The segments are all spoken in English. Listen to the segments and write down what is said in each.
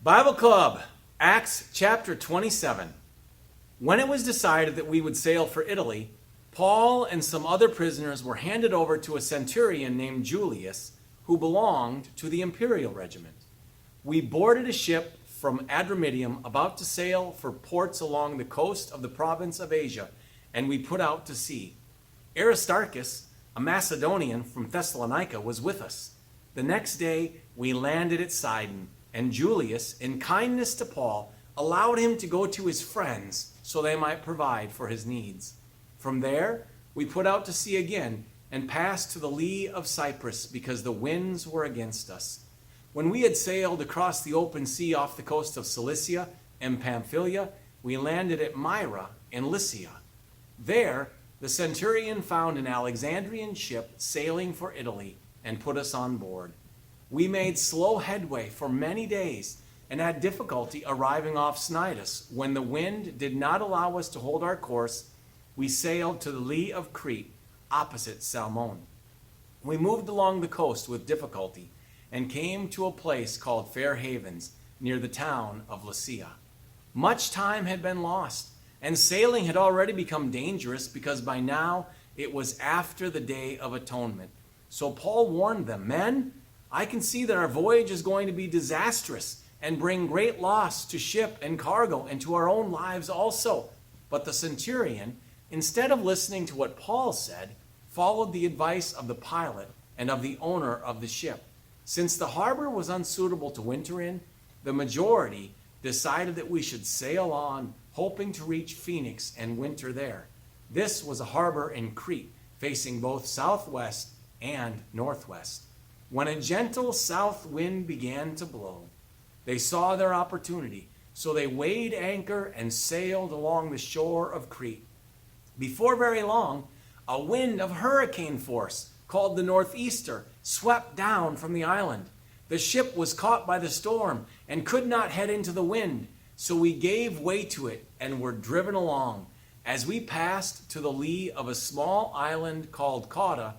Bible Club, Acts chapter 27. When it was decided that we would sail for Italy, Paul and some other prisoners were handed over to a centurion named Julius, who belonged to the imperial regiment. We boarded a ship from Adramyttium about to sail for ports along the coast of the province of Asia, and we put out to sea. Aristarchus, a Macedonian from Thessalonica, was with us. The next day we landed at Sidon, and Julius, in kindness to Paul, allowed him to go to his friends so they might provide for his needs. From there, we put out to sea again and passed to the lee of Cyprus because the winds were against us. When we had sailed across the open sea off the coast of Cilicia and Pamphylia, we landed at Myra in Lycia. There, the centurion found an Alexandrian ship sailing for Italy and put us on board. We made slow headway for many days and had difficulty arriving off Cnidus. When the wind did not allow us to hold our course, we sailed to the lee of Crete, opposite Salmone. We moved along the coast with difficulty and came to a place called Fair Havens, near the town of Lasea. Much time had been lost, and sailing had already become dangerous because by now it was after the Day of Atonement. So Paul warned them, "Men, I can see that our voyage is going to be disastrous and bring great loss to ship and cargo and to our own lives also." But the centurion, instead of listening to what Paul said, followed the advice of the pilot and of the owner of the ship. Since the harbor was unsuitable to winter in, the majority decided that we should sail on, hoping to reach Phoenix and winter there. This was a harbor in Crete, facing both southwest and northwest. When a gentle south wind began to blow, they saw their opportunity, so they weighed anchor and sailed along the shore of Crete. Before very long, a wind of hurricane force, called the northeaster, swept down from the island. The ship was caught by the storm and could not head into the wind, so we gave way to it and were driven along. As we passed to the lee of a small island called Cauda,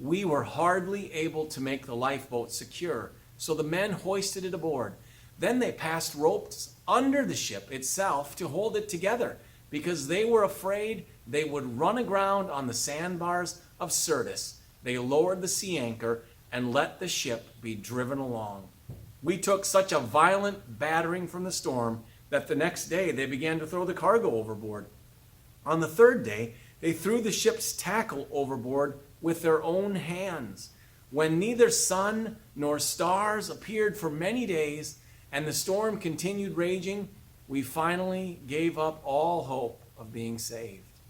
we were hardly able to make the lifeboat secure, so the men hoisted it aboard. Then they passed ropes under the ship itself to hold it together, because they were afraid they would run aground on the sandbars of Syrtis. They lowered the sea anchor and let the ship be driven along. We took such a violent battering from the storm that the next day they began to throw the cargo overboard. On the third day, they threw the ship's tackle overboard with their own hands. When neither sun nor stars appeared for many days and the storm continued raging, we finally gave up all hope of being saved.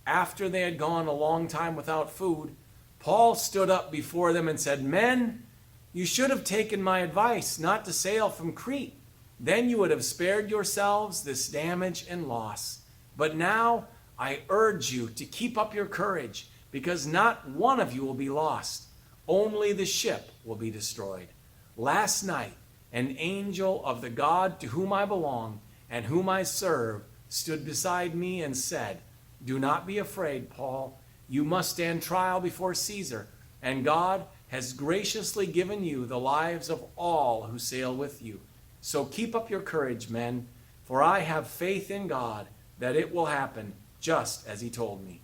After they had gone a long time without food, Paul stood up before them and said, "Men, you should have taken my advice not to sail from Crete. Then you would have spared yourselves this damage and loss. But now I urge you to keep up your courage, because not one of you will be lost. Only the ship will be destroyed. Last night, an angel of the God to whom I belong and whom I serve stood beside me and said, 'Do not be afraid, Paul. You must stand trial before Caesar, and God has graciously given you the lives of all who sail with you. So keep up your courage, men, for I have faith in God that it will happen just as he told me.'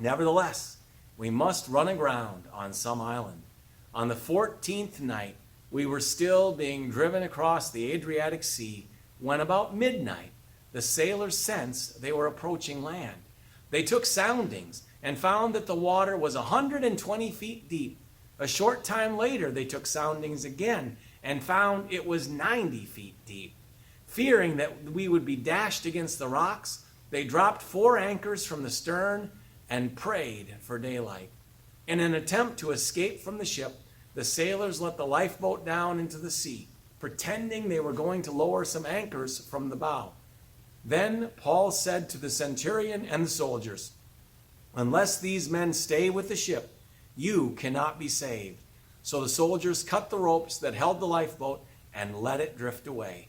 Nevertheless, we must run aground on some island. On the 14th night, we were still being driven across the Adriatic Sea when about midnight, the sailors sensed they were approaching land. They took soundings and found that the water was 120 feet deep. A short time later, they took soundings again and found it was 90 feet deep. Fearing that we would be dashed against the rocks, they dropped 4 anchors from the stern and prayed for daylight. In an attempt to escape from the ship, the sailors let the lifeboat down into the sea, pretending they were going to lower some anchors from the bow. Then Paul said to the centurion and the soldiers, 'Unless these men stay with the ship, you cannot be saved.' So the soldiers cut the ropes that held the lifeboat and let it drift away.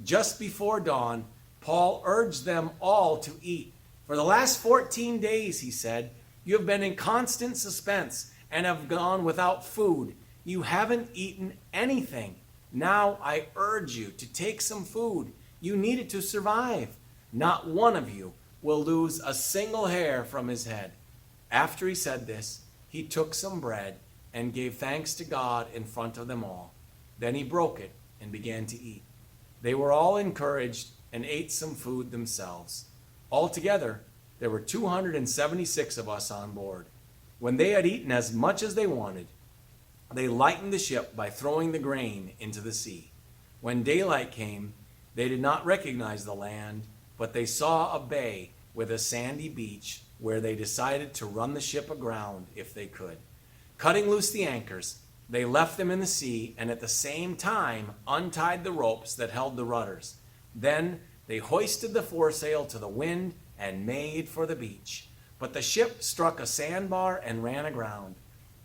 Just before dawn, Paul urged them all to eat. 'For the last 14 days, he said, you have been in constant suspense and have gone without food. You haven't eaten anything. Now I urge you to take some food. You need it to survive. Not one of you will lose a single hair from his head." After he said this, he took some bread and gave thanks to God in front of them all. Then he broke it and began to eat. They were all encouraged and ate some food themselves. Altogether, there were 276 of us on board. When they had eaten as much as they wanted, they lightened the ship by throwing the grain into the sea. When daylight came, they did not recognize the land, but they saw a bay with a sandy beach where they decided to run the ship aground if they could. Cutting loose the anchors, they left them in the sea and at the same time untied the ropes that held the rudders. Then they hoisted the foresail to the wind and made for the beach. But the ship struck a sandbar and ran aground.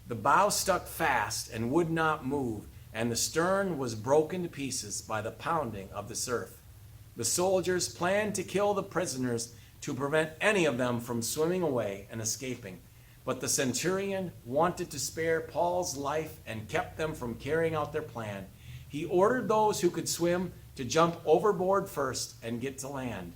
The bow stuck fast and would not move, and the stern was broken to pieces by the pounding of the surf. The soldiers planned to kill the prisoners to prevent any of them from swimming away and escaping. But the centurion wanted to spare Paul's life and kept them from carrying out their plan. He ordered those who could swim to jump overboard first and get to land.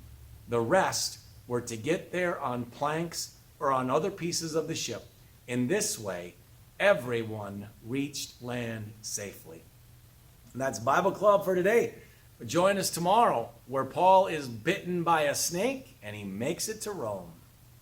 The rest were to get there on planks or on other pieces of the ship. In this way, everyone reached land safely. And that's Bible Club for today. Join us tomorrow where Paul is bitten by a snake and he makes it to Rome.